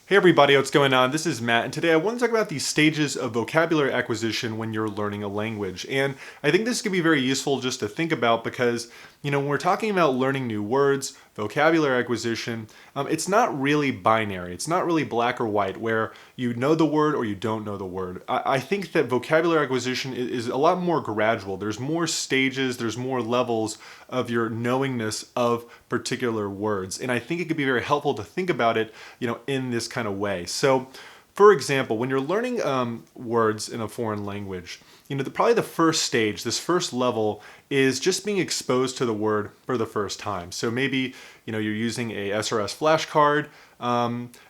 Hey everybody, what's going on? This is Matt, and today I want to talk about the stages of vocabulary acquisition when you're learning a language. And I think this can be very useful just to think about because, when we're talking about learning new words, vocabulary acquisition, it's not really binary. It's not really black or white where you know the word or you don't know the word. I think that vocabulary acquisition is a lot more gradual. There's more stages, there's more levels of your knowingness of particular words. And I think it could be very helpful to think about it, in this kind of way. So, for example, when you're learning words in a foreign language, probably the first stage, this first level, is just being exposed to the word for the first time. So maybe you're using a SRS flashcard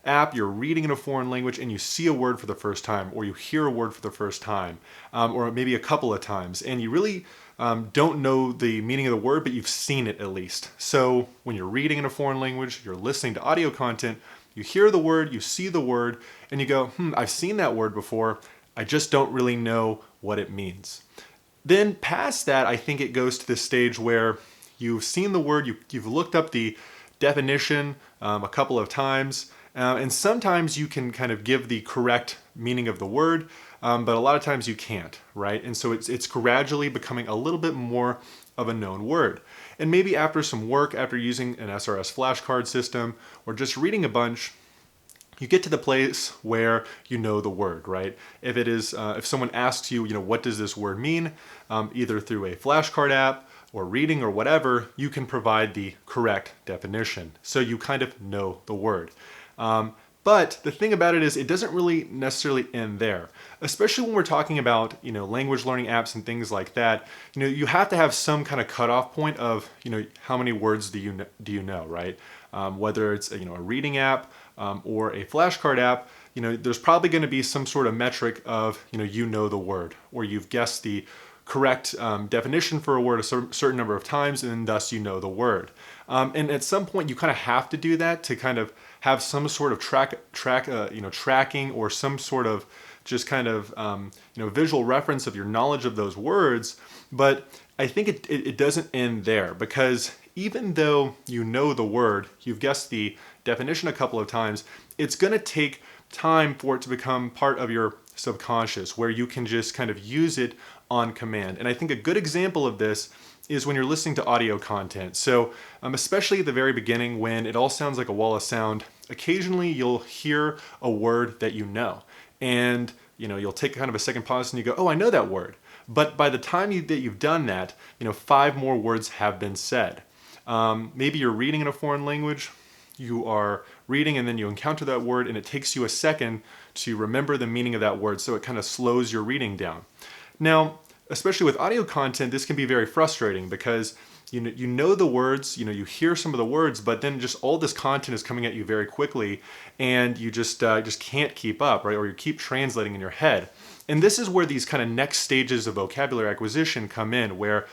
app, you're reading in a foreign language, and you see a word for the first time, or you hear a word for the first time, or maybe a couple of times, and you really don't know the meaning of the word, but you've seen it at least. So when you're reading in a foreign language, you're listening to audio content, you hear the word, you see the word, and you go, I've seen that word before. I just don't really know what it means. Then past that, I think it goes to this stage where you've seen the word, you've looked up the definition a couple of times, and sometimes you can kind of give the correct meaning of the word, but a lot of times you can't, right? And so it's gradually becoming a little bit more of a known word. And maybe after some work, after using an SRS flashcard system, or just reading a bunch, you get to the place where you know the word, right? If it is, if someone asks you, what does this word mean, either through a flashcard app or reading or whatever, you can provide the correct definition. So you kind of know the word. But the thing about it is it doesn't really necessarily end there, especially when we're talking about, language learning apps and things like that. You have to have some kind of cutoff point of, how many words do you know, right? Whether it's a reading app or a flashcard app, there's probably going to be some sort of metric of, the word, or you've guessed the correct definition for a word a certain number of times, and thus you know the word. And at some point, you kind of have to do that to kind of have some sort of tracking or some sort of just kind of visual reference of your knowledge of those words. But I think it doesn't end there, because even though you know the word, you've guessed the definition a couple of times, it's going to take time for it to become part of your subconscious, where you can just kind of use it on command. And I think a good example of this is when you're listening to audio content. So especially at the very beginning, when it all sounds like a wall of sound, occasionally you'll hear a word that you know. And you'll take kind of a second pause and you go, oh, I know that word. But by the time that you've done that, 5 more words have been said. Maybe you're reading in a foreign language, you are reading and then you encounter that word and it takes you a second to remember the meaning of that word, so it kind of slows your reading down. Now, especially with audio content, this can be very frustrating because you know the words, you hear some of the words, but then just all this content is coming at you very quickly, and you just can't keep up, right? Or you keep translating in your head. And this is where these kind of next stages of vocabulary acquisition come in, where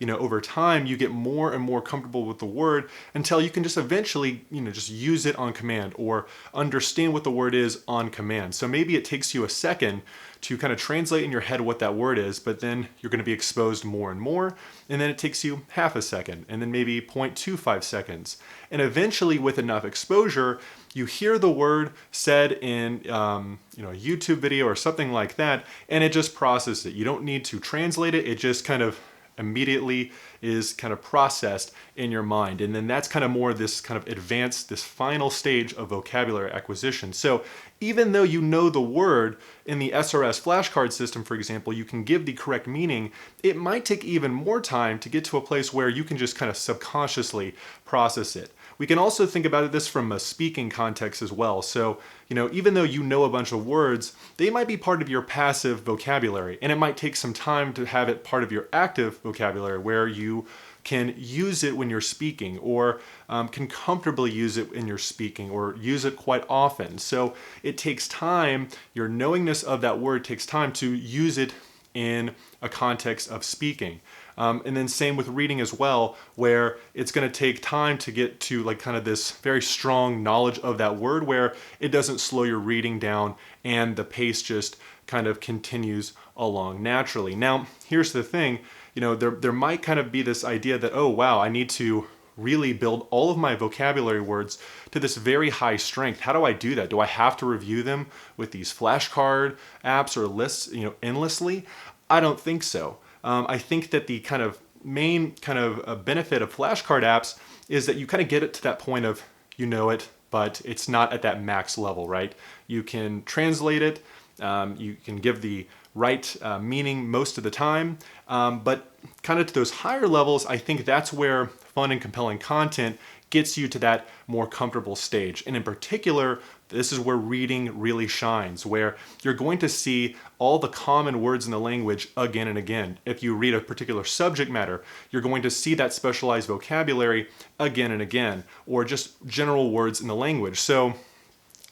over time you get more and more comfortable with the word until you can just eventually, just use it on command or understand what the word is on command. So maybe it takes you a second to kind of translate in your head what that word is, but then you're going to be exposed more and more, and then it takes you half a second, and then maybe 0.25 seconds. And eventually, with enough exposure, you hear the word said in a YouTube video or something like that, and it just processes it. You don't need to translate it, it just kind of immediately is kind of processed in your mind. And then that's kind of more this kind of advanced, this final stage of vocabulary acquisition. So even though you know the word in the SRS flashcard system, for example, you can give the correct meaning, it might take even more time to get to a place where you can just kind of subconsciously process it. We can also think about this from a speaking context as well. So, even though you know a bunch of words, they might be part of your passive vocabulary, and it might take some time to have it part of your active vocabulary, where you can use it when you're speaking, or can comfortably use it in your speaking, or use it quite often. So it takes time, your knowingness of that word takes time to use it in a context of speaking. And then same with reading as well, where it's going to take time to get to like kind of this very strong knowledge of that word, where it doesn't slow your reading down and the pace just kind of continues along naturally. Now, here's the thing, there might kind of be this idea that, oh wow, I need to really build all of my vocabulary words to this very high strength. How do I do that? Do I have to review them with these flashcard apps or lists, endlessly? I don't think so. I think that the kind of main kind of benefit of flashcard apps is that you kind of get it to that point of you know it, but it's not at that max level, right? You can translate it, you can give the right meaning most of the time, but kind of to those higher levels, I think that's where fun and compelling content gets you to that more comfortable stage. And in particular, this is where reading really shines, where you're going to see all the common words in the language again and again. If you read a particular subject matter, you're going to see that specialized vocabulary again and again, or just general words in the language. So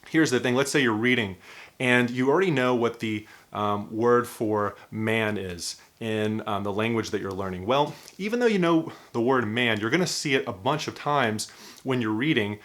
here's the thing, let's say you're reading and you already know what the word for man is in the language that you're learning. Well, even though you know the word man, you're going to see it a bunch of times when you're reading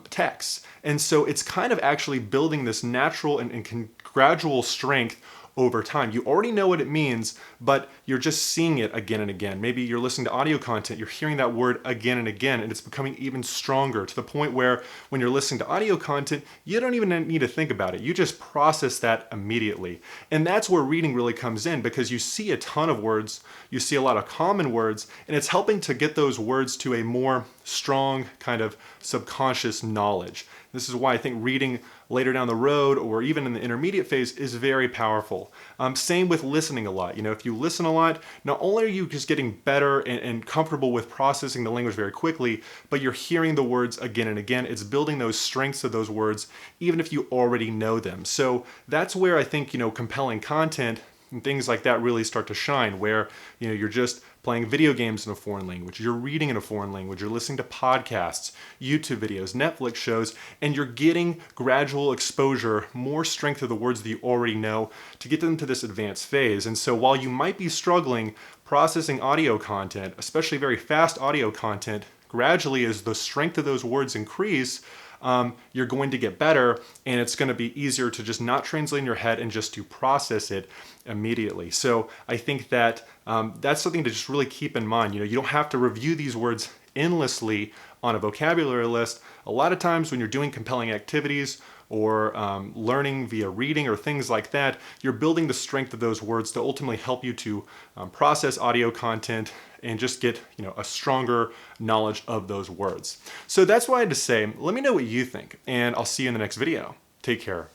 text. And so it's kind of actually building this natural and gradual strength over time. You already know what it means, but you're just seeing it again and again. Maybe you're listening to audio content, you're hearing that word again and again, and it's becoming even stronger to the point where when you're listening to audio content, you don't even need to think about it. You just process that immediately. And that's where reading really comes in, because you see a ton of words, you see a lot of common words, and it's helping to get those words to a more strong kind of subconscious knowledge. This is why I think reading later down the road or even in the intermediate phase is very powerful. Same with listening a lot. If you listen a lot, not only are you just getting better and comfortable with processing the language very quickly, but you're hearing the words again and again. It's building those strengths of those words, even if you already know them. So that's where I think, compelling content and things like that really start to shine, where you're just playing video games in a foreign language, you're reading in a foreign language, you're listening to podcasts, YouTube videos, Netflix shows, and you're getting gradual exposure, more strength of the words that you already know to get them to this advanced phase. And so while you might be struggling processing audio content, especially very fast audio content, gradually as the strength of those words increase, you're going to get better, and it's going to be easier to just not translate in your head and just to process it immediately. So I think that that's something to just really keep in mind. You don't have to review these words endlessly on a vocabulary list. A lot of times when you're doing compelling activities or learning via reading or things like that, you're building the strength of those words to ultimately help you to process audio content and just get a stronger knowledge of those words. So that's what I had to say. Let me know what you think, and I'll see you in the next video. Take care.